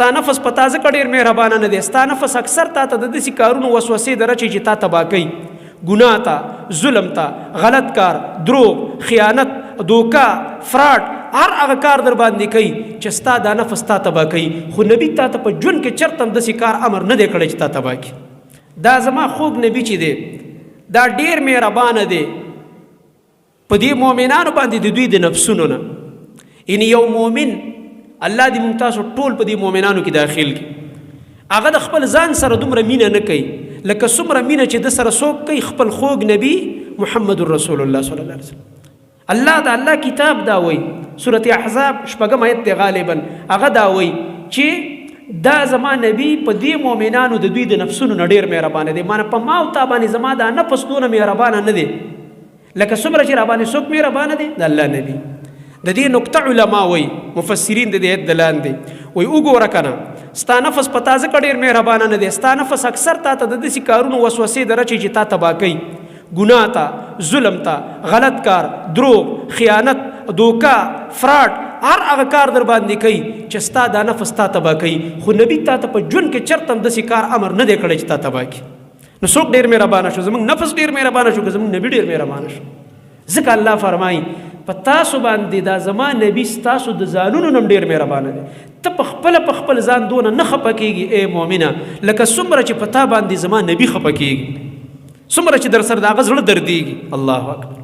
ستا نفس په تا ځکه ډېر مهربانه نه دی. ستا نفس اکثر تا ته د داسې کارونو وسوسې درچي چې تا تباه کوي، ګناه ته، ظلم ته، غلط کار، دروغ، خیانت، دوکا، فراډ، هر هغه کار در باندې کوي چې ستا دا نفس تا تباه کوي. خو نبي تا ته په ژوند کې چرته هم داسې کار امر نه دی کړی چې تا تباه کړي. دا زما خوږ نبي چې دی دا ډېر مهربانه دی په دې مؤمنانو باندې د دوی د نفسونو نه. یعنې یو مؤمن الله دې موږ تاسو ټول په دې مؤمنانو کې داخل کړي. هغه د خپل ځان سره دومره مینه نه کوي لکه څومره مینه چې د سره څوک کوي خپل خوږ نبی محمد رسول الله صلی الله علیه وسلم. الله د الله کتاب دا وایي، سورة احزاب 6 آیت دی غالبا، هغه دا وایي چې دا زما نبی په دې مؤمنانو د دوی د نفسونو نه ډېر مهربانه دی. مانه په ما او تا باندې زما دا نفس دونه مهربانه نه دی لکه څومره چې را باندې څوک مهربانه دی د الله نبی. د دې نقطه علما وایي، مفسرین د دې آیت دلان دي، وایي وګوره کنه ستا نفس په تا ځکه ډېر مهربانه نه دی. ستا نفس اکثر تا ته د داسې کارونو وسوسې درچي چې تا تباه کوي، ګناه ته، ظلم ته، غلط کار، دروغ، خیانت، دوکا، فراډ، هر هغه کار در باندې کوي چې ستا دا نفس تا تباه کوي. خو نبي تا ته په ژوند کې چرته هم داسې کار امر نه دی کړی چې تا تباه کړي. نو څوک ډېر مهربانه شو؟ زموږ نفس ډېر مهربانه شو که زموږ نبي ډېر مهربانه شو؟ ځکه الله فرمایي په تاسو باندې دا زما نبي ستاسو د ځانونو نه ډېر مهربانه دی. ته په خپل ځان دونه نه خفه کېږي ای مؤمنه لکه څومره چې په تا باندې زما نبي خفه کېږي، څومره چې در سره د هغه زړه دردېږي. الله اکبر.